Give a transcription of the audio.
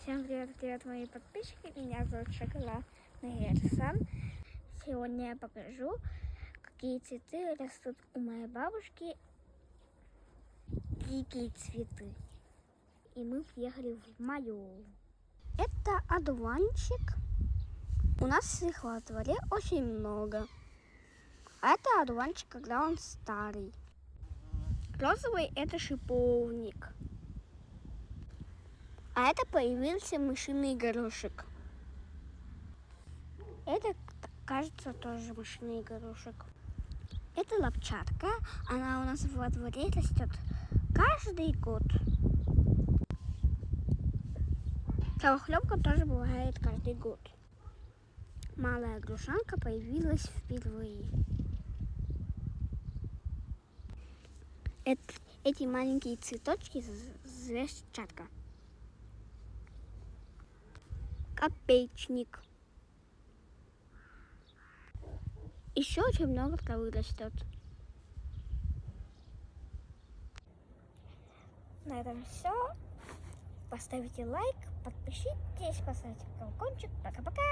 Всем привет, мои подписчики. Меня зовут Шоколадный Эрсан. Сегодня я покажу, какие цветы растут у моей бабушки. Дикие цветы. И мы приехали в мою. Это одуванчик. У нас их во дворе очень много. А это одуванчик, когда он старый. Розовый – это шиповник. А это появился мышиный горошек. Это, кажется, тоже мышиный горошек. Это лапчатка. Она у нас во дворе растет каждый год. Кровохлебка тоже бывает каждый год. Малая грушанка появилась впервые. Эти маленькие цветочки звездчатка. Копеечник. Еще очень много травы растет. На этом все. Поставите лайк, подпишитесь, поставьте колокольчик. Пока-пока!